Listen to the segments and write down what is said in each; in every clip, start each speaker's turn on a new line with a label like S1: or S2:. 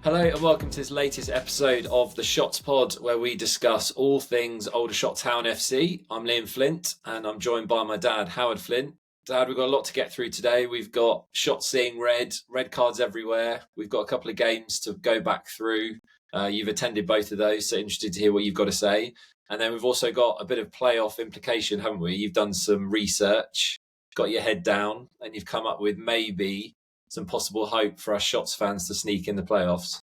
S1: Hello and welcome to this latest episode of the Shots Pod, where we discuss all things Aldershot Town FC. I'm Liam Flint and I'm joined by my dad, Howard Flint. Dad, we've got a lot to get through today. We've got shots seeing red cards everywhere. We've got a couple of games to go back through. You've attended both of those, so interested to hear what you've got to say. And then we've also got a bit of playoff implication, haven't we? You've done some research, got your head down, and you've come up with maybe some possible hope for us Shots fans to sneak in the playoffs.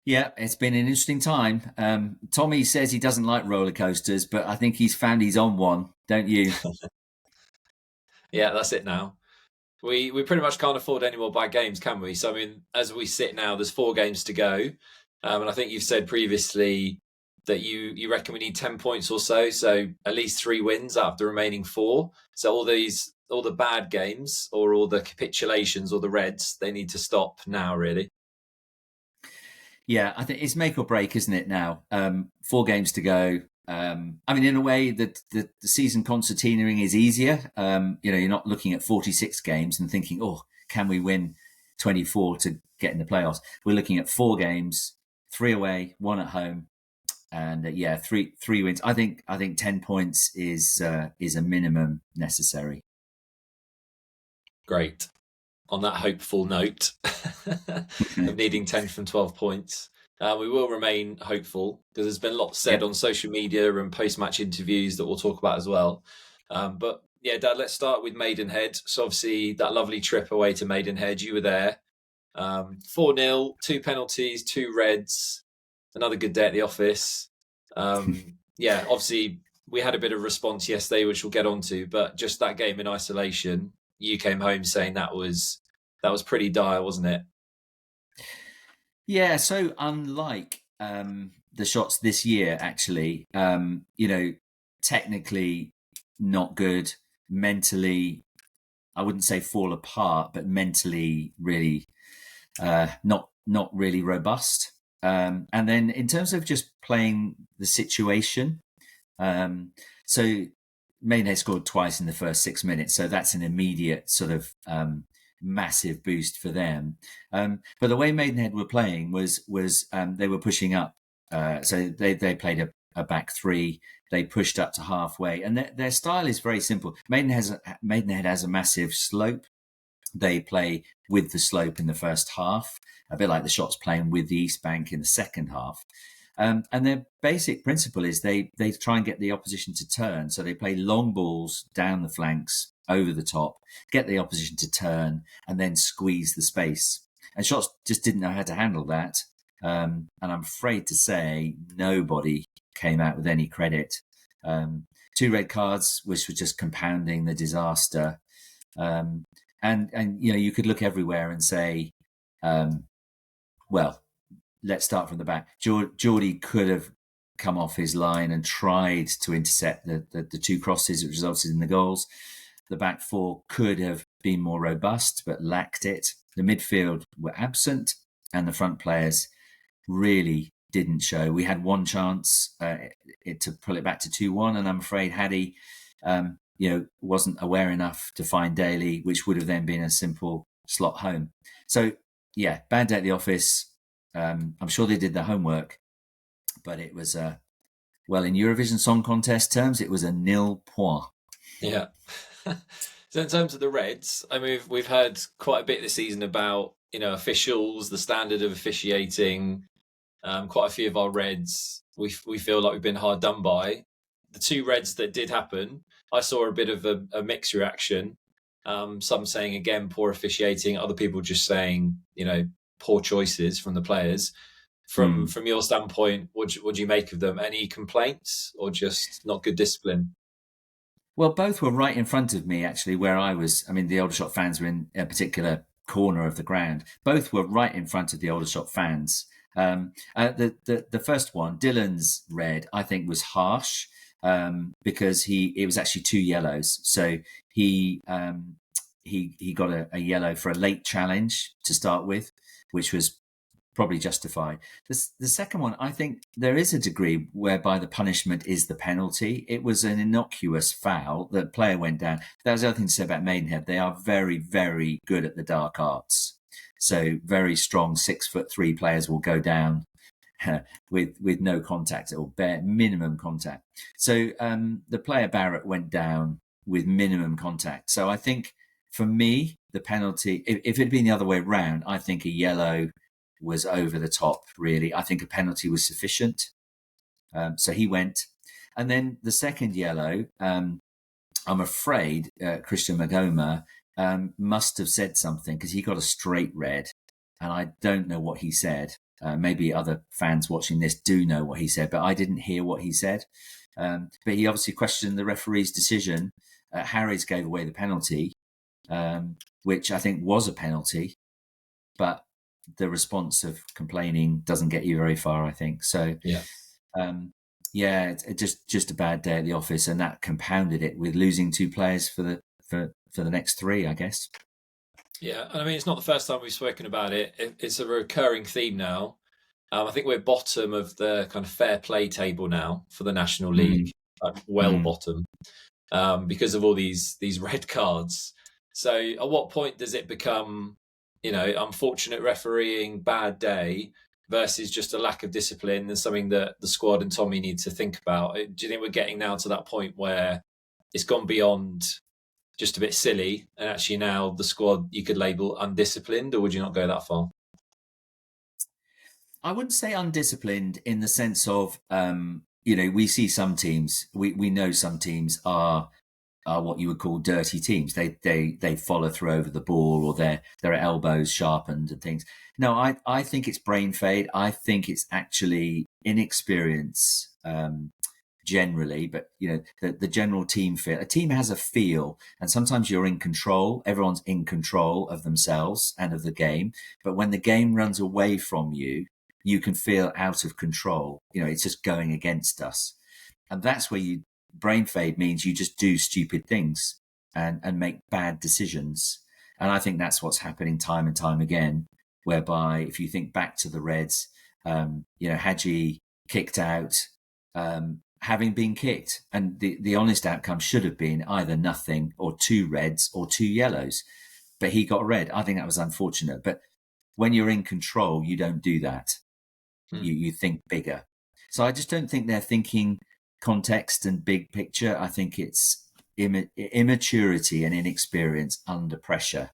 S2: Yeah, it's been an interesting time. Tommy says he doesn't like roller coasters, but I think he's found he's on one, don't you?
S1: Yeah, that's it now. We pretty much can't afford any more bad games, can we? So, I mean, as we sit now, there's 4 games to go. And I think you've said previously that you reckon we need 10 points or so. So at least 3 wins out of the remaining 4. So all the bad games or all the capitulations or the Reds, they need to stop now, really.
S2: Yeah, I think it's make or break, isn't it now? 4 games to go. I mean, in a way, the season concertinaing is easier. You're not looking at 46 games and thinking, oh, can we win 24 to get in the playoffs? We're looking at 4 games, 3 away, 1 at home. And three wins. I think 10 points is a minimum necessary.
S1: Great. On that hopeful note of needing 10 from 12 points, we will remain hopeful because there's been lots said on social media and post-match interviews that we'll talk about as well. But yeah, Dad, let's start with Maidenhead. So obviously that lovely trip away to Maidenhead, you were there. 4-0, 2 penalties, 2 reds, another good day at the office. Obviously we had a bit of response yesterday, which we'll get onto, but just that game in isolation, you came home saying that was pretty dire, wasn't it?
S2: Yeah, so unlike the Shots this year, actually, technically not good, mentally, I wouldn't say fall apart, but mentally really not really robust. And then in terms of just playing the situation, so Maidenhead scored twice in the first 6 minutes, so that's an immediate sort of massive boost for them. But the way Maidenhead were playing was they were pushing up. So they played a back 3. They pushed up to halfway, and their style is very simple. Maidenhead has a massive slope. They play with the slope in the first half, a bit like the Shots playing with the East Bank in the second half. And their basic principle is they try and get the opposition to turn. So they play long balls down the flanks, over the top, get the opposition to turn, and then squeeze the space. And Shots just didn't know how to handle that. And I'm afraid to say nobody came out with any credit. 2 red cards, which were just compounding the disaster. And you could look everywhere and say, well, let's start from the back. Geordie could have come off his line and tried to intercept the 2 crosses, which resulted in the goals. The back 4 could have been more robust, but lacked it. The midfield were absent, and the front players really didn't show. We had one chance to pull it back to 2-1, and I'm afraid Haddy, wasn't aware enough to find Daly, which would have then been a simple slot home. So, yeah, bad day at the office. I'm sure they did their homework, but it was, in Eurovision Song Contest terms, it was a 0 point.
S1: Yeah. So in terms of the Reds, I mean, we've heard quite a bit this season about, officials, the standard of officiating. Quite a few of our Reds, we feel like we've been hard done by. The 2 Reds that did happen, I saw a bit of a mixed reaction. Some saying, again, poor officiating. Other people just saying, poor choices from the players. From your standpoint, what do you make of them? Any complaints or just not good discipline?
S2: Well, both were right in front of me, actually, where I was. I mean, the Aldershot fans were in a particular corner of the ground. Both were right in front of the Aldershot fans. The first one, Dylan's red, I think was harsh because it was actually 2 yellows. So he got a yellow for a late challenge to start with, which was probably justified. The second one, I think there is a degree whereby the punishment is the penalty. It was an innocuous foul. The player went down. That was the other thing to say about Maidenhead. They are very, very good at the dark arts. So very strong 6'3" players will go down with no contact or bare minimum contact. So the player Barrett went down with minimum contact. So I think for me, the penalty, if it had been the other way around, I think a yellow was over the top, really. I think a penalty was sufficient. So he went. And then the second yellow, I'm afraid Christian Magoma must have said something because he got a straight red. And I don't know what he said. Maybe other fans watching this do know what he said, but I didn't hear what he said. But he obviously questioned the referee's decision. Harries gave away the penalty, which I think was a penalty, but the response of complaining doesn't get you very far, I think. So, it's just a bad day at the office, and that compounded it with losing two players for the next three, I guess.
S1: Yeah, and I mean, it's not the first time we've spoken about it. It's a recurring theme now. I think we're bottom of the kind of fair play table now for the National League, bottom, because of all these red cards. So at what point does it become, unfortunate refereeing, bad day, versus just a lack of discipline and something that the squad and Tommy need to think about? Do you think we're getting now to that point where it's gone beyond just a bit silly, and actually now the squad you could label undisciplined, or would you not go that far?
S2: I wouldn't say undisciplined in the sense of, we see some teams, we know some teams are what you would call dirty teams. They follow through over the ball, or their elbows sharpened and things. No, I think it's brain fade. I think it's actually inexperience, generally, but the general team feel. A team has a feel, and sometimes you're in control. Everyone's in control of themselves and of the game. But when the game runs away from you, you can feel out of control. It's just going against us, and that's where brain fade means you just do stupid things and make bad decisions. And I think that's what's happening time and time again. Whereby, if you think back to the Reds, Hadji kicked out. Having been kicked, and the honest outcome should have been either nothing or two reds or two yellows, but he got a red. I think that was unfortunate, but when you're in control, you don't do that. You think bigger. So I just don't think they're thinking context and big picture. I think it's immaturity and inexperience under pressure.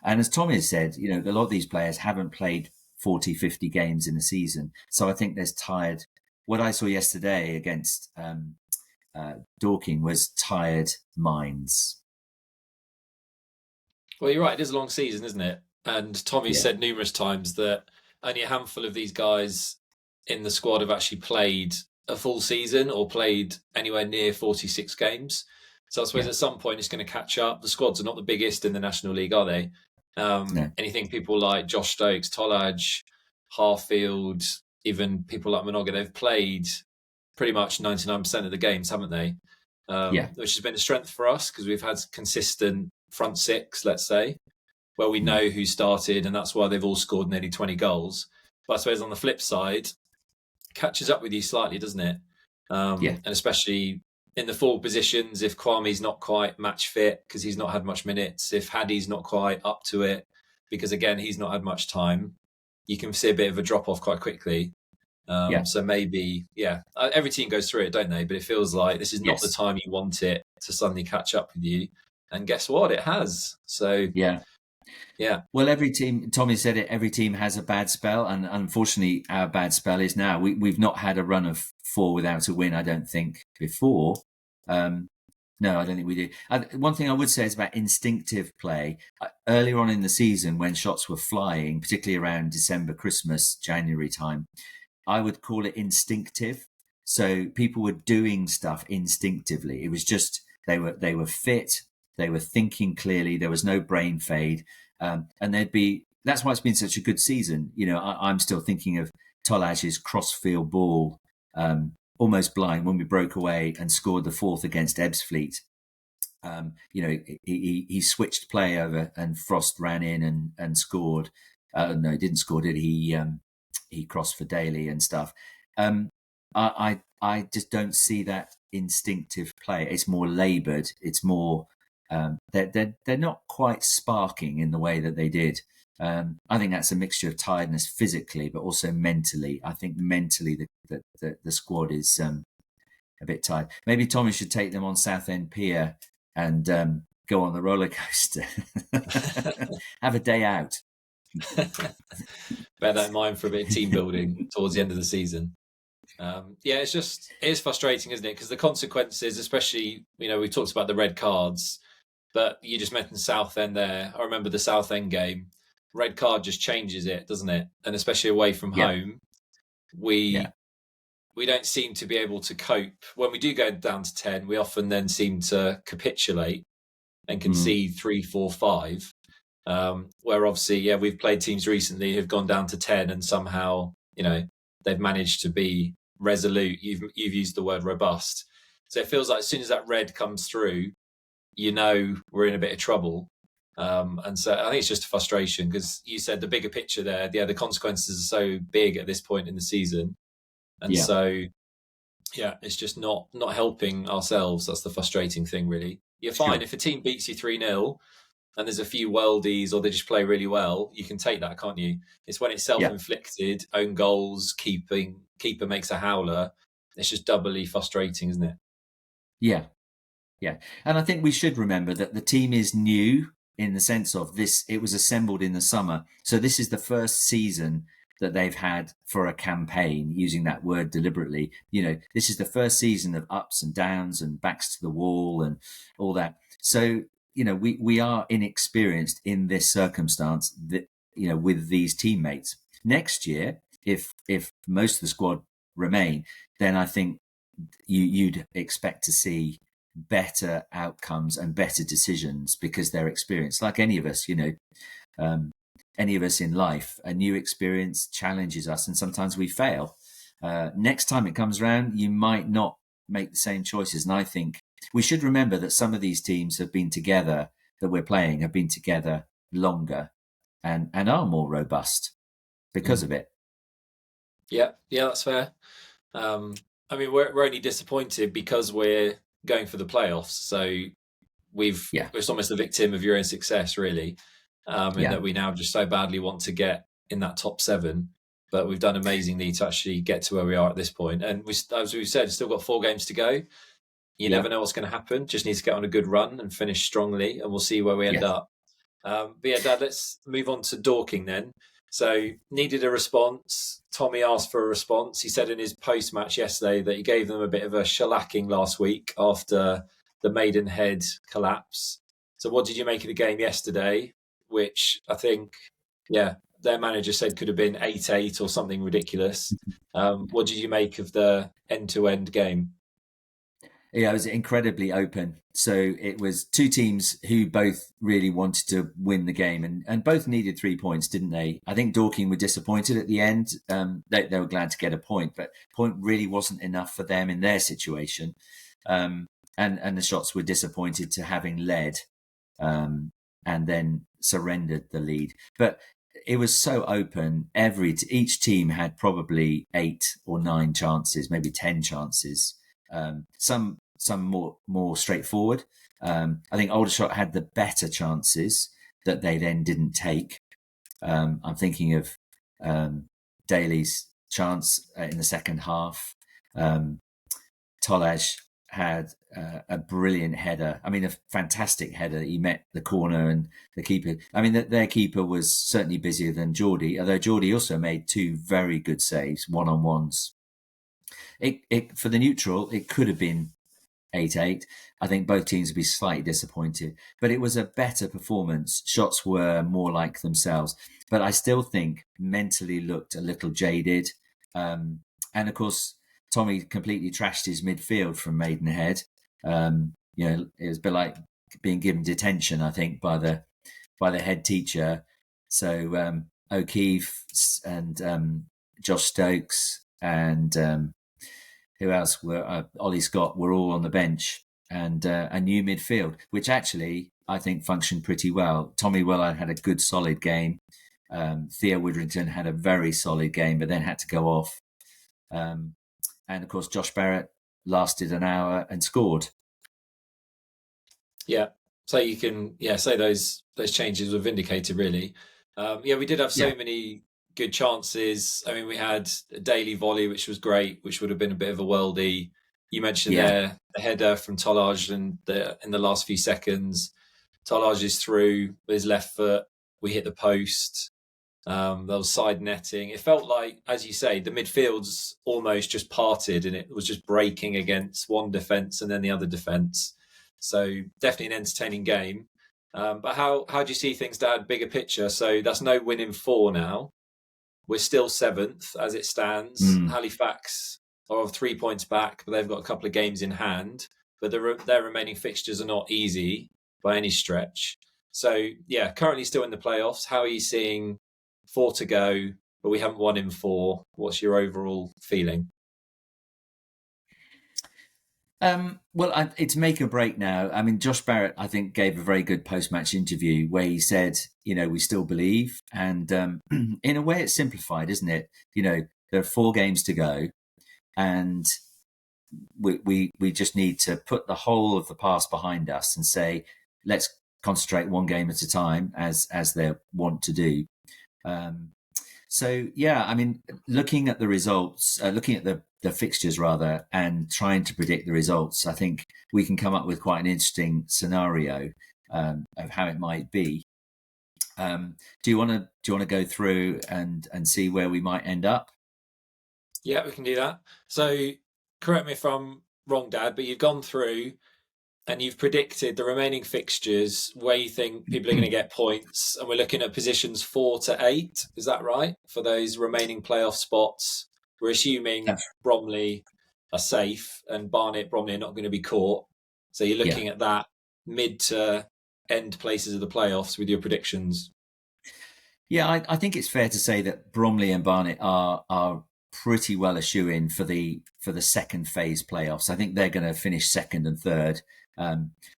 S2: And as Tommy has said, a lot of these players haven't played 40, 50 games in a season. So I think there's tired. What I saw yesterday against Dorking was tired minds.
S1: Well, you're right. It is a long season, isn't it? And Tommy said numerous times that only a handful of these guys in the squad have actually played a full season or played anywhere near 46 games. So I suppose at some point it's going to catch up. The squads are not the biggest in the National League, are they? No. Anything people like Josh Stokes, Tolaj, Harfield, even people like Minoga, they've played pretty much 99% of the games, haven't they? Which has been a strength for us because we've had consistent front six, let's say, where we know who started, and that's why they've all scored nearly 20 goals. But I suppose on the flip side, catches up with you slightly, doesn't it? And especially in the forward positions, if Kwame's not quite match fit because he's not had much minutes, if Haddy's not quite up to it because, again, he's not had much time, you can see a bit of a drop-off quite quickly. So maybe, every team goes through it, don't they? But it feels like this is not the time you want it to suddenly catch up with you. And guess what? It has. So, well,
S2: every team, Tommy said it, every team has a bad spell. And unfortunately, our bad spell is now. We've not had a run of 4 without a win, I don't think, before. No, I don't think we do. One thing I would say is about instinctive play. Earlier on in the season, when shots were flying, particularly around December, Christmas, January time, I would call it instinctive. So people were doing stuff instinctively. It was just they were fit, they were thinking clearly. There was no brain fade, and that's why it's been such a good season. I'm still thinking of Tolaj's crossfield ball, almost blind, when we broke away and scored the 4th against Ebbsfleet. He switched play over, and Frost ran in and scored. No, he didn't score, did he? He crossed for Daly and stuff. I just don't see that instinctive play. It's more laboured. It's more they're not quite sparking in the way that they did I think that's a mixture of tiredness physically, but also mentally. I think mentally the squad is a bit tired. Maybe Tommy should take them on Southend Pier and go on the roller coaster. Have a day out.
S1: Bear that in mind for a bit of team building towards the end of the season. It's frustrating, isn't it? Because the consequences, especially, we talked about the red cards, but you just mentioned Southend there. I remember the Southend game. Red card just changes it, doesn't it? And especially away from home, we don't seem to be able to cope. When we do go down to 10, we often then seem to capitulate and concede 3, 4, 5. Where obviously, we've played teams recently who've gone down to 10 and somehow, they've managed to be resolute. You've used the word robust. So it feels like as soon as that red comes through, we're in a bit of trouble. And so I think it's just a frustration because you said the bigger picture there. The consequences are so big at this point in the season. And so, it's just not helping ourselves. That's the frustrating thing, really. You're fine. If a team beats you 3-0 and there's a few worldies or they just play really well, you can take that, can't you? It's when it's self-inflicted, own goals, keeper makes a howler. It's just doubly frustrating, isn't it?
S2: Yeah. And I think we should remember that the team is new in the sense of this. It was assembled in the summer. So this is the first season that they've had for a campaign, using that word deliberately. This is the first season of ups and downs and backs to the wall and all that. So, we are inexperienced in this circumstance that, with these teammates. Next year, if most of the squad remain, then I think you'd expect to see better outcomes and better decisions because they're experienced. Like any of us, any of us in life, a new experience challenges us and sometimes we fail. Next time it comes around, you might not make the same choices. And I think we should remember that some of these teams have been together that we're playing have been together longer and are more robust because of it.
S1: Yeah, that's fair. We're only disappointed because we're going for the playoffs. So it's almost the victim of your own success, really. In that we now just so badly want to get in that top 7, but we've done amazingly to actually get to where we are at this point. And as we said, still got 4 games to go. You never know what's going to happen. Just need to get on a good run and finish strongly, and we'll see where we end up. Dad, let's move on to Dorking then. So needed a response. Tommy asked for a response. He said in his post-match yesterday that he gave them a bit of a shellacking last week after the Maidenhead collapse. So what did you make of the game yesterday? Which I think, their manager said could have been 8-8 or something ridiculous. What did you make of the end-to-end game?
S2: Yeah, it was incredibly open. So it was 2 teams who both really wanted to win the game and both needed 3 points, didn't they? I think Dorking were disappointed at the end. They were glad to get a point, but point really wasn't enough for them in their situation. And the Shots were disappointed to having led and then surrendered the lead. But it was so open. Each team had probably 8 or 9 chances, maybe 10 chances. Some more straightforward. I think Aldershot had the better chances that they then didn't take. I'm thinking of Daly's chance in the second half. Tolaj had a brilliant header. A fantastic header. He met the corner and the keeper. Their keeper was certainly busier than Geordie, although Geordie also made 2 very good saves, one-on-ones. For the neutral, it could have been 8-8. I think both teams would be slightly disappointed, but it was a better performance. Shots were more like themselves, but I still think mentally looked a little jaded. And of course, Tommy completely trashed his midfield from Maidenhead. It was a bit like being given detention, I think, by the head teacher. So O'Keefe and Josh Stokes and who else were Ollie Scott were all on the bench, and a new midfield, which actually I think functioned pretty well. Tommy Willard had a good solid game. Theo Witherington had a very solid game, but then had to go off. And of course, Josh Barrett lasted an hour and scored.
S1: Yeah, so you can say those changes were vindicated, really. Yeah, we did have
S2: Yeah,
S1: so many good chances. I mean, we had a daily volley, which was great, which would have been a bit of a worldie. You mentioned
S2: yeah,
S1: there the header from Tolaj and in the last few seconds. Tolaj is through with his left foot. We hit the post. There was side netting. It felt like, as you say, the midfields almost just parted and it was just breaking against one defence and then the other defence. So definitely an entertaining game. But how do you see things, Dad? Bigger picture. So that's no win in four now. We're still seventh as it stands.
S2: mm.
S1: Halifax are 3 points back, but they've got a couple of games in hand. But their remaining fixtures are not easy by any stretch. So yeah, currently still in the playoffs. How are you seeing four to go, but we haven't won in four? What's your overall feeling?
S2: Well, it's make or break now. I mean, Josh Barrett, I think, gave a very good post-match interview where he said, we still believe, and in a way, it's simplified, isn't it? There are 4 games to go, and we just need to put the whole of the past behind us and say, let's concentrate one game at a time, as they want to do. Um, so yeah, I mean, looking at the results, looking at the fixtures rather, and trying to predict the results, I think we can come up with quite an interesting scenario of how it might be. Do you want to go through and see where we might end up?
S1: Yeah, we can do that. So correct me if I'm wrong, Dad, but you've gone through and you've predicted the remaining fixtures where you think people are going to get points, and we're looking at positions 4 to 8. Is that right? For those remaining playoff spots, we're assuming
S2: That's
S1: Bromley are safe and Barnet, Bromley are not going to be caught. So you're
S2: yeah.
S1: looking at that mid to end places of the playoffs with your predictions.
S2: Yeah, I think it's fair to say that Bromley and Barnet are pretty well a shoe-in for the second phase playoffs. I think they're going to finish second and third.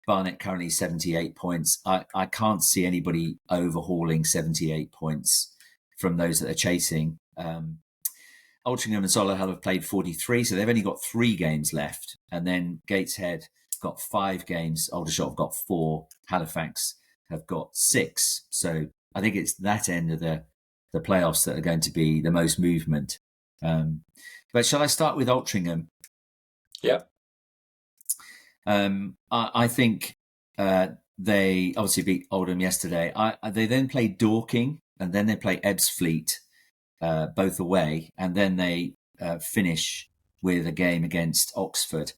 S2: Barnet currently 78 points. I can't see anybody overhauling 78 points from those that are chasing. Altrincham and Solihull have played 43, so they've only got 3 games left. And then Gateshead got 5 games. Aldershot have got 4. Halifax have got 6. So I think it's that end of the playoffs that are going to be the most movement. But shall I start with Altrincham?
S1: Yeah.
S2: I think they obviously beat Oldham yesterday. They then played Dorking, and then they play Ebbsfleet, both away, and then they finish with a game against Oxford.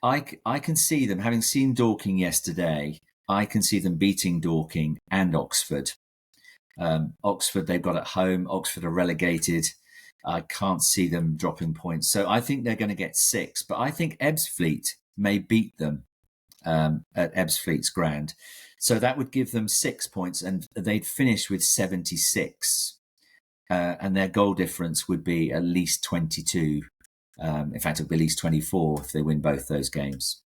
S2: I can see them, having seen Dorking yesterday, I can see them beating Dorking and Oxford. Oxford, they've got at home. Oxford are relegated. I can't see them dropping points. So I think they're going to get 6. But I think Ebbsfleet may beat them at Ebbsfleet's ground. So that would give them 6 points, and they'd finish with 76. And their goal difference would be at least 22. In fact, it would be at least 24 if they win both those games.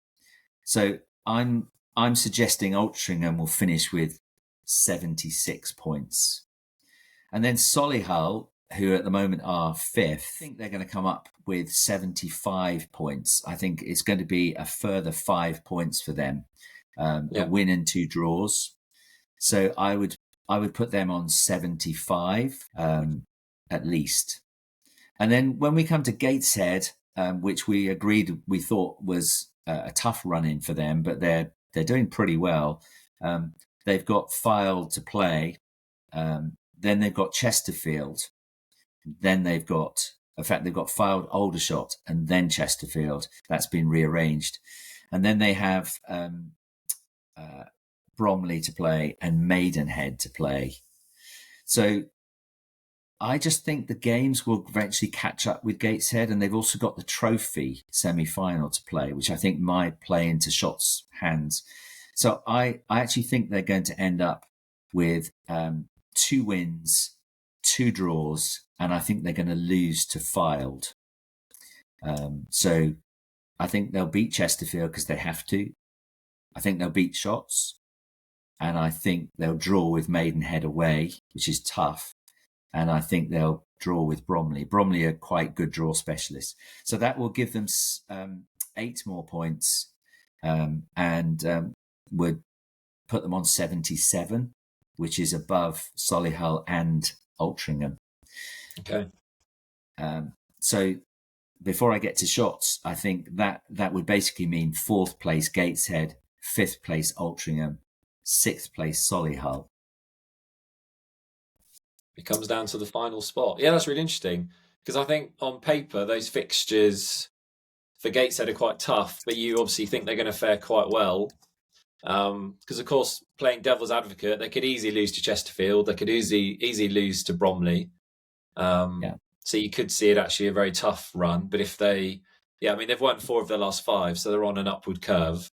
S2: So I'm suggesting Altrincham will finish with 76 points. And then Solihull, who at the moment are 5th, I think they're going to come up with 75 points. I think it's going to be a further 5 points for them, a win and 2 draws. So I would put them on 75 at least. And then when we come to Gateshead, which we agreed we thought was a tough run-in for them, but they're doing pretty well. They've got Fylde to play. Then they've got Chesterfield. Then they've got Fylde, Aldershot, and then Chesterfield. That's been rearranged. And then they have Bromley to play and Maidenhead to play. So I just think the games will eventually catch up with Gateshead, and they've also got the trophy semi-final to play, which I think might play into Shot's hands. So I actually think they're going to end up with 2 wins, 2 draws, and I think they're going to lose to Fylde. So I think they'll beat Chesterfield because they have to. I think they'll beat Shots, and I think they'll draw with Maidenhead away, which is tough. And I think they'll draw with Bromley. Bromley are quite good draw specialists. So that will give them 8 more points and would put them on 77. which is above Solihull and Altrincham.
S1: Okay.
S2: So before I get to shots, I think that would basically mean 4th place Gateshead, 5th place Altrincham, 6th place Solihull.
S1: It comes down to the final spot. Yeah, that's really interesting, because I think on paper those fixtures for Gateshead are quite tough, but you obviously think they're going to fare quite well. Because of course, playing devil's advocate, they could easily lose to Chesterfield. They could easily lose to Bromley. So you could see it actually a very tough run. But if they, they've won 4 of their last 5, so they're on an upward curve,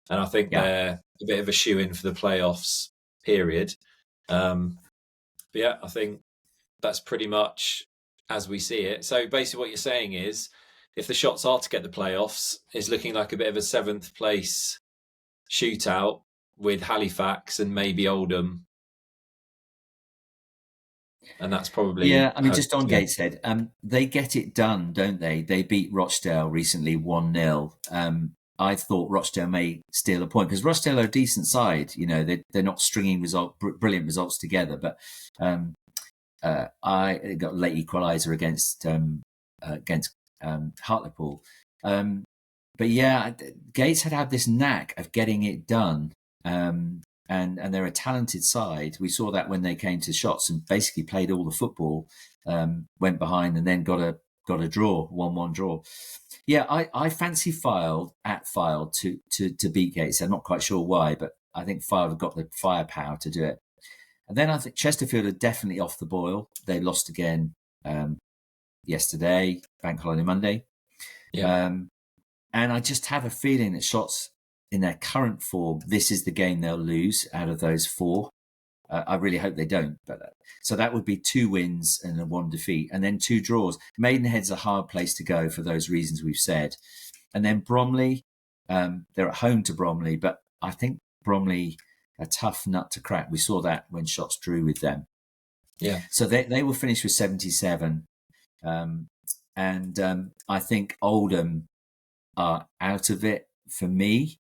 S1: and I think they're a bit of a shoe-in for the playoffs period. But yeah, I think that's pretty much as we see it. So basically what you're saying is, if the shots are to get the playoffs, it's looking like a bit of a 7th place shootout with Halifax and maybe Oldham. And that's probably...
S2: Yeah, I mean, just on Gateshead, they get it done, don't they? They beat Rochdale recently 1-0. I thought Rochdale may steal a point, because Rochdale are a decent side. You know, they're not stringing brilliant results together, but I got a late equaliser against Hartlepool. But yeah, Gateshead have this knack of getting it done, and they're a talented side. We saw that when they came to shots and basically played all the football, went behind and then got a draw, 1-1 draw. Yeah, I fancy Fylde to beat Gateshead. I'm not quite sure why, but I think Fylde have got the firepower to do it. And then I think Chesterfield are definitely off the boil. They lost again yesterday, Bank Holiday Monday.
S1: Yeah.
S2: And I just have a feeling that shots in their current form, this is the game they'll lose out of those 4. I really hope they don't. But so that would be 2 wins and a 1 defeat, and then 2 draws. Maidenhead's a hard place to go for those reasons we've said. And then Bromley, they're at home to Bromley, but I think Bromley a tough nut to crack. We saw that when shots drew with them.
S1: Yeah.
S2: So they will finish with 77. And I think Oldham are out of it for me.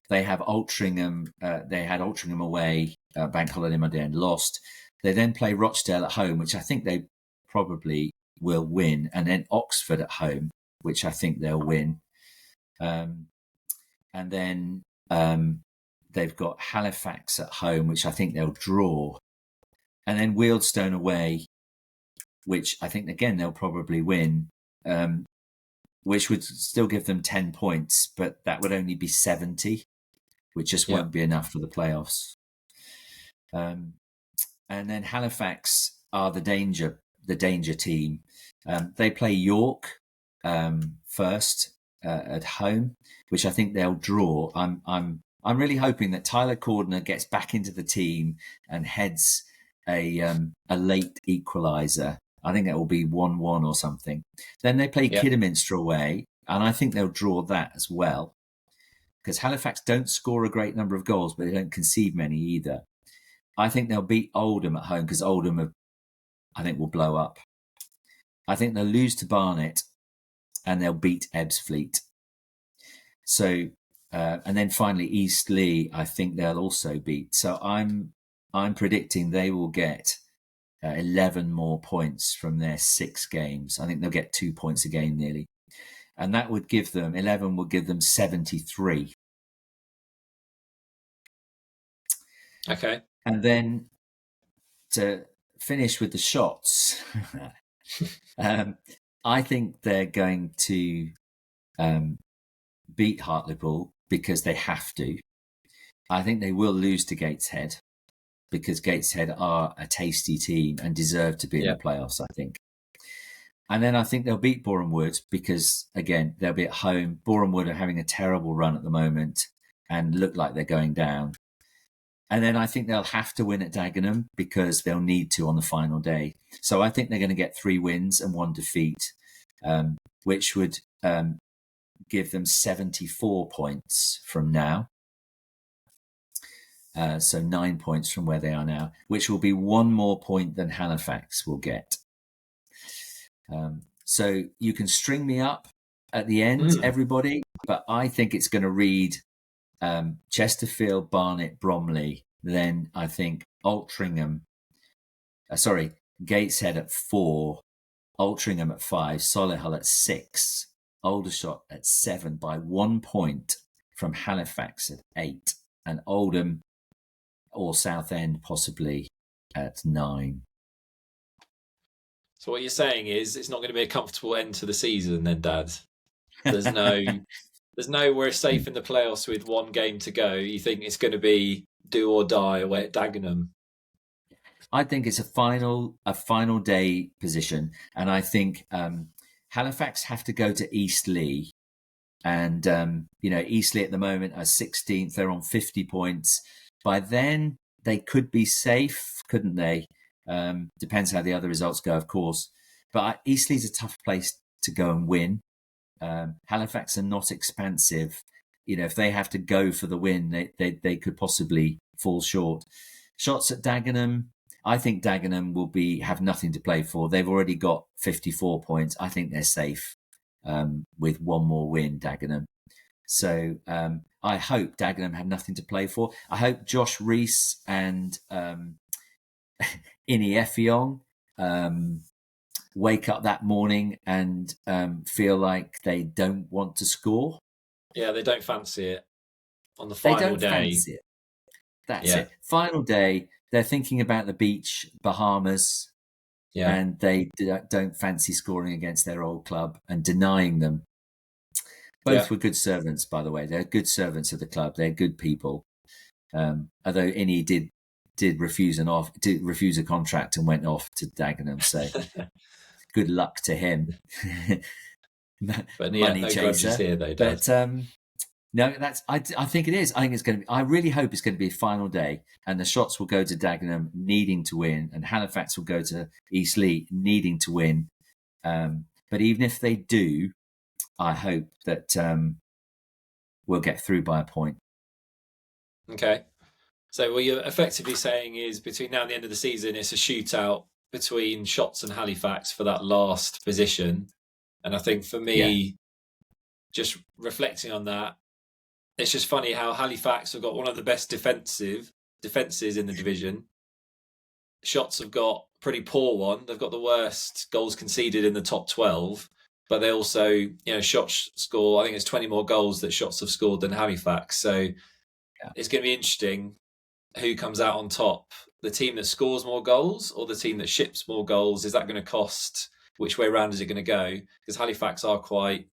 S2: They have Altrincham. They had Altrincham away, Bank Holiday Monday, and lost. They then play Rochdale at home, which I think they probably will win, and then Oxford at home, which I think they'll win. And then they've got Halifax at home, which I think they'll draw, and then Wealdstone away, which I think again they'll probably win. Which would still give them 10 points, but that would only be 70, which just won't be enough for the playoffs. And then Halifax are the danger team. They play York first at home, which I think they'll draw. I'm really hoping that Tyler Cordner gets back into the team and heads a late equaliser. I think that will be 1-1 or something. Then they play Kidderminster away, and I think they'll draw that as well. Because Halifax don't score a great number of goals, but they don't concede many either. I think they'll beat Oldham at home, because Oldham, I think, will blow up. I think they'll lose to Barnet, and they'll beat Ebbsfleet. So, and then finally Eastleigh, I think they'll also beat. So I'm predicting they will get 11 more points from their 6 games. I think they'll get 2 points a game nearly. And that would give them, 11 would give them 73.
S1: Okay.
S2: And then to finish with the shots, I think they're going to beat Hartlepool because they have to. I think they will lose to Gateshead, because Gateshead are a tasty team and deserve to be in the playoffs, I think. And then I think they'll beat Boreham Wood because, again, they'll be at home. Boreham Wood are having a terrible run at the moment and look like they're going down. And then I think they'll have to win at Dagenham because they'll need to on the final day. So I think they're going to get 3 wins and 1 defeat, which would give them 74 points from now. So 9 points from where they are now, which will be 1 more point than Halifax will get. So you can string me up at the end, everybody, but I think it's going to read Chesterfield, Barnet, Bromley, then I think Gateshead at 4, Altrincham at 5, Solihull at 6, Aldershot at 7 by 1 point from Halifax at 8, and Oldham or Southend possibly at 9.
S1: So what you're saying is it's not going to be a comfortable end to the season then, Dad? There's no we're safe in the playoffs with one game to go. You think it's going to be do or die away at Dagenham?
S2: I think it's a final day position, and I think Halifax have to go to Eastleigh, and Eastleigh at the moment are 16th. They're on 50 points. By then they could be safe, couldn't they? Depends how the other results go, of course. But Eastleigh's a tough place to go and win. Halifax are not expansive. If they have to go for the win, they could possibly fall short. Shots at Dagenham. I think Dagenham will have nothing to play for. They've already got 54 points. I think they're safe with one more win, Dagenham. So I hope Dagenham have nothing to play for. I hope Josh Rees and E11 wake up that morning and feel like they don't want to score.
S1: Yeah, they don't fancy it on the
S2: They
S1: final
S2: don't
S1: day.
S2: fancy it. That's it. Final day, they're thinking about the beach, Bahamas, and they don't fancy scoring against their old club and denying them. Both were good servants, by the way. They're good servants of the club. They're good people. Although Innie did refuse a contract and went off to Dagenham, so good luck to him.
S1: But
S2: Money
S1: no
S2: chaser.
S1: grudges here, though, Dad.
S2: But no, I think it is. I think it's going to be. I really hope it's going to be a final day, and the shots will go to Dagenham needing to win, and Halifax will go to Eastleigh needing to win. But even if they do, I hope that we'll get through by a point.
S1: Okay. So what you're effectively saying is between now and the end of the season, it's a shootout between Shotts and Halifax for that last position. And I think for me, just reflecting on that, it's just funny how Halifax have got one of the best defenses in the division. Shotts have got a pretty poor one. They've got the worst goals conceded in the top 12. But they also, Shotts score, I think it's 20 more goals that Shotts have scored than Halifax. So it's going to be interesting who comes out on top. The team that scores more goals or the team that ships more goals? Is that going to cost? Which way around is it going to go? Because Halifax are quite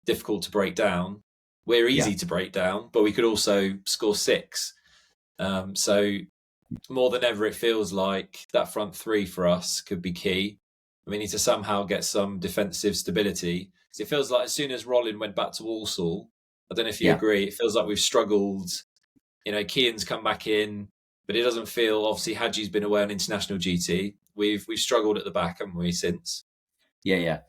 S1: difficult to break down. We're easy to break down, but we could also score 6. So more than ever, it feels like that front 3 for us could be key. We need to somehow get some defensive stability. Because it feels like as soon as Rollin went back to Walsall, I don't know if you agree, it feels like we've struggled. Kean's come back in, but it doesn't feel, obviously Hadji's been away on international duty. We've struggled at the back, haven't we, since?
S2: Yeah.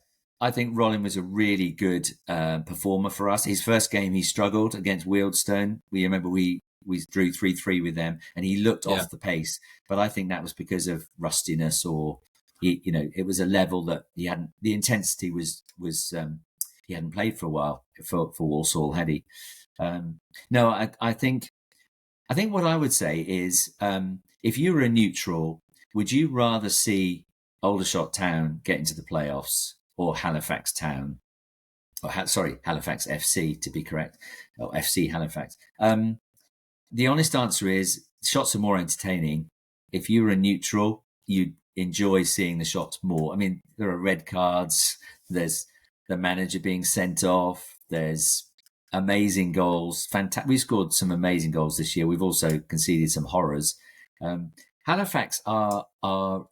S2: I think Rollin was a really good performer for us. His first game, he struggled against Wealdstone. We remember we drew 3-3 with them, and he looked off the pace. But I think that was because of rustiness, or it was a level that he hadn't. The intensity was he hadn't played for a while for Walsall, had he? No, I think what I would say is, if you were a neutral, would you rather see Aldershot Town get into the playoffs or Halifax Town? Halifax FC to be correct, or FC Halifax. The honest answer is shots are more entertaining. If you were a neutral, you'd enjoy seeing the shots more. I mean, there are red cards. There's the manager being sent off. There's amazing goals. We scored some amazing goals this year. We've also conceded some horrors. Halifax are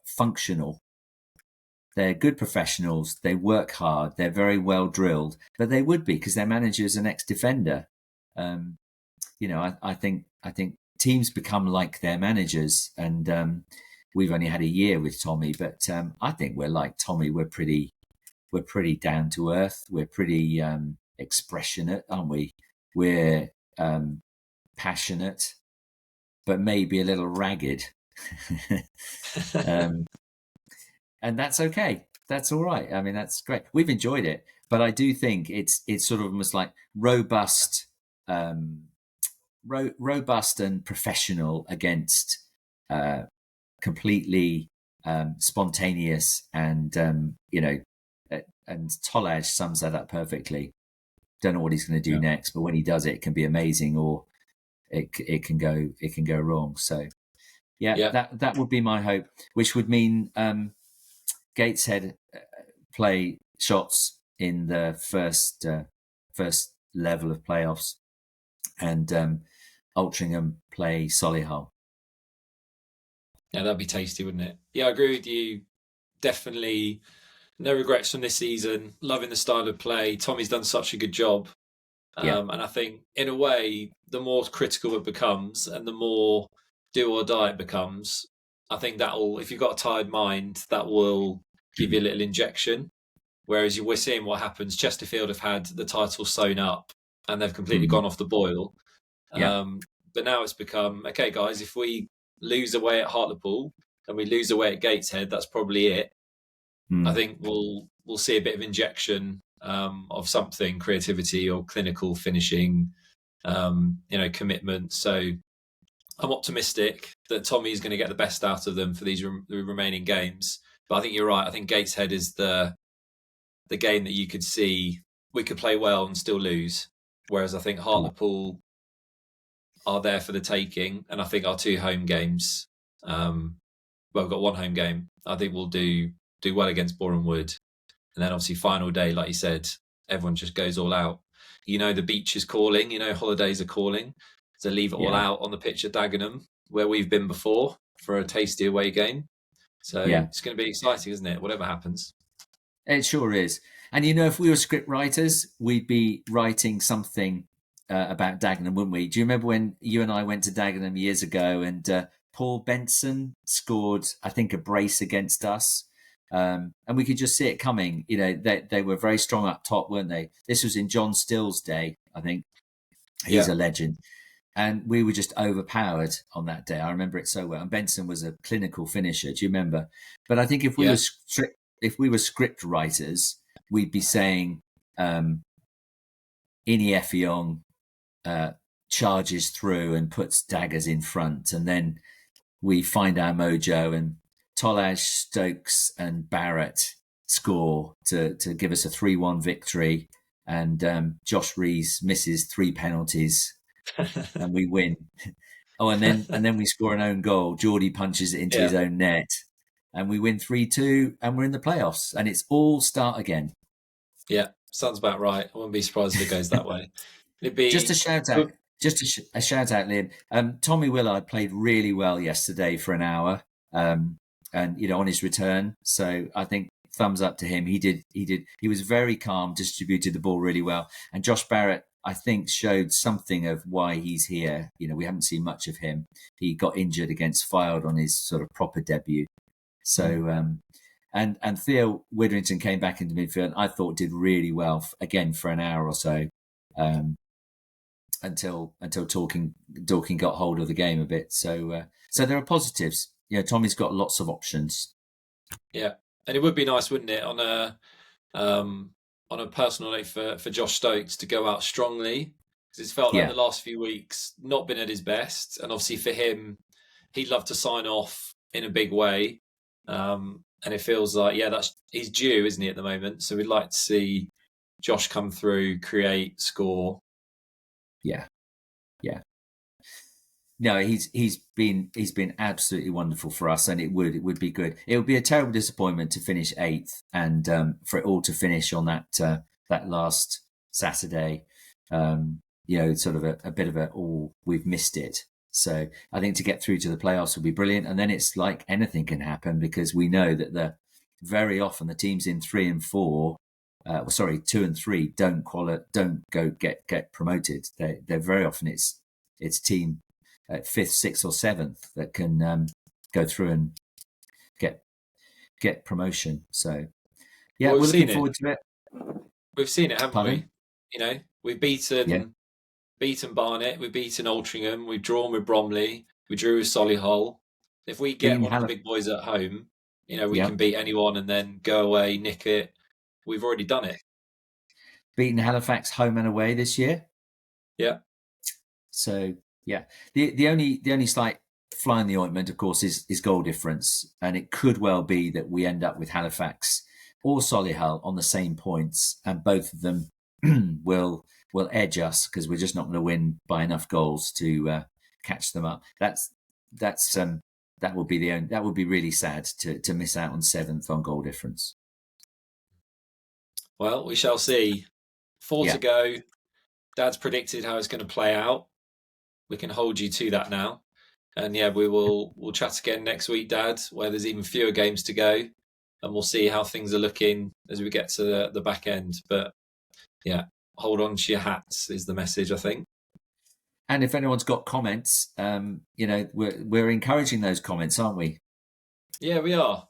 S2: functional. They're good professionals. They work hard. They're very well drilled, but they would be because their manager is an ex-defender. I think teams become like their managers, and we've only had a year with Tommy, but I think we're like Tommy. We're pretty down to earth. We're pretty expressionate, aren't we? We're passionate, but maybe a little ragged. And that's okay. That's all right. I mean, that's great. We've enjoyed it, but I do think it's sort of almost like robust robust and professional against completely spontaneous, and and Tolaj sums that up perfectly. Don't know what he's going to do next, but when he does it, it can be amazing, or it can go wrong. So that would be my hope, which would mean Gateshead play Shots in the first level of playoffs, and Altrincham play Solihull.
S1: Yeah, that'd be tasty, wouldn't it? Yeah, I agree with you. Definitely no regrets from this season. Loving the style of play. Tommy's done such a good job. And I think, in a way, the more critical it becomes and the more do or die it becomes, I think that'll, if you've got a tired mind, that will give you a little injection. Whereas we're seeing what happens. Chesterfield have had the title sewn up and they've completely gone off the boil. But now it's become, okay, guys, if we lose away at Hartlepool and we lose away at Gateshead, that's probably it. I think we'll see a bit of injection of something, creativity or clinical finishing, commitment. So I'm optimistic that Tommy's going to get the best out of them for these remaining games. But I think you're right. I think Gateshead is the game that you could see we could play well and still lose. Whereas I think Hartlepool are there for the taking. And I think our 2 home games, we've got 1 home game. I think we'll do well against Boreham Wood. And then obviously final day, like you said, everyone just goes all out. The beach is calling, holidays are calling. So leave it all out on the pitch at Dagenham, where we've been before, for a tasty away game. So it's going to be exciting, isn't it? Whatever happens.
S2: It sure is. And if we were script writers, we'd be writing something about Dagenham, wouldn't we? Do you remember when you and I went to Dagenham years ago and Paul Benson scored, I think, a brace against us? And we could just see it coming. They were very strong up top, weren't they? This was in John Still's day, I think. He's a legend. And we were just overpowered on that day. I remember it so well. And Benson was a clinical finisher. Do you remember? But I think if we were script writers, we'd be saying Ini Effiong charges through and puts daggers in front, and then we find our mojo, and Tolaj, Stokes and Barrett score to give us a 3-1 victory, and Josh Rees misses 3 penalties and we win. And then we score an own goal. Geordie punches it into his own net and we win 3-2 and we're in the playoffs, and it's all start again.
S1: Yeah, sounds about right. I wouldn't be surprised if it goes that way. It'd be
S2: just a shout out, Liam. Tommy Willard played really well yesterday for an hour, and on his return. So I think thumbs up to him. He was very calm, distributed the ball really well. And Josh Barrett, I think, showed something of why he's here. We haven't seen much of him. He got injured against Fylde on his sort of proper debut. So and Theo Witherington came back into midfield, and I thought did really well again for an hour or so, until Dorking got hold of the game a bit. So there are positives. Tommy's got lots of options.
S1: Yeah, and it would be nice, wouldn't it, on a personal note for Josh Stokes to go out strongly, because it's felt like the last few weeks not been at his best, and obviously for him, he'd love to sign off in a big way, and it feels like he's due, isn't he, at the moment? So we'd like to see Josh come through, create, score.
S2: Yeah. No, he's been absolutely wonderful for us, and it would be good. It would be a terrible disappointment to finish 8th, and for it all to finish on that last Saturday. Sort of a bit of we've missed it. So I think to get through to the playoffs will be brilliant, and then it's like anything can happen, because we know that very often the teams in 3 and 4. 2 and 3 don't go get promoted. They're very often it's team at 5th, 6th or 7th that can go through and get promotion. So we're looking forward to it.
S1: We've seen it, haven't we? We've beaten Barnet, we've beaten Altrincham, we've drawn with Bromley, we drew with Solihull. If we get one of the big boys at home, we can beat anyone and then go away, nick it. We've already done it.
S2: Beaten Halifax home and away this year.
S1: Yeah.
S2: So Yeah. The only slight fly in the ointment, of course, is goal difference, and it could well be that we end up with Halifax or Solihull on the same points, and both of them will edge us because we're just not going to win by enough goals to catch them up. That's that would be that would be really sad to miss out on seventh on goal difference.
S1: Well, we shall see. 4
S2: Yeah.
S1: to go. Dad's predicted how it's going to play out. We can hold you to that now. And yeah, we'll chat again next week, Dad, where there's even fewer games to go, and we'll see how things are looking as we get to the back end. But yeah, hold on to your hats is the message, I think.
S2: And if anyone's got comments, we're encouraging those comments, aren't we?
S1: Yeah, we are.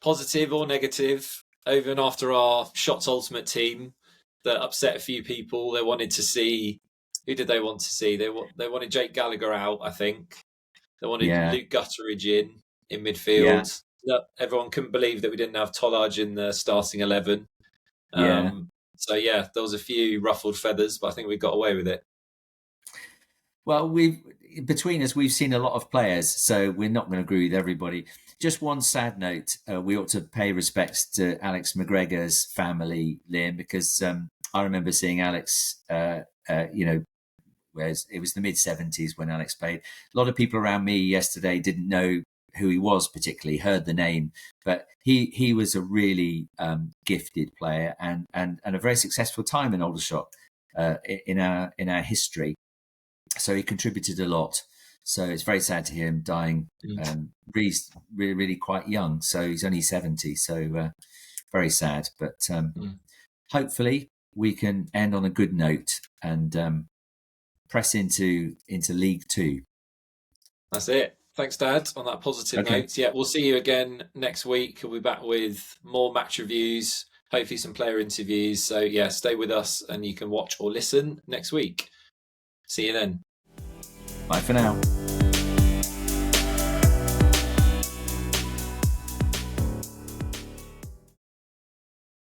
S1: Positive or negative, over and after our Shots Ultimate team that upset a few people. They wanted to see, who did they want to see? They wanted Jake Gallagher out, I think. They wanted
S2: Yeah.
S1: Luke Gutteridge in midfield.
S2: Yeah.
S1: No, everyone couldn't believe that we didn't have Tollage in the starting 11.
S2: Yeah.
S1: So yeah, there was a few ruffled feathers, but I think we got away with it.
S2: Well, between us, we've seen a lot of players, so we're not going to agree with everybody. Just one sad note: we ought to pay respects to Alex McGregor's family, Liam, because I remember seeing Alex. Whereas it was the mid-70s when Alex played. A lot of people around me yesterday didn't know who he was particularly, heard the name, but he was a really gifted player and a very successful time in Aldershot in our history. So he contributed a lot. So it's very sad to hear him dying really quite young. So he's only 70. So very sad. But hopefully we can end on a good note and press into League Two.
S1: That's it. Thanks, Dad, on that positive note. Yeah, we'll see you again next week. We'll be back with more match reviews, hopefully some player interviews. So yeah, stay with us and you can watch or listen next week. See you then.
S2: Bye for now.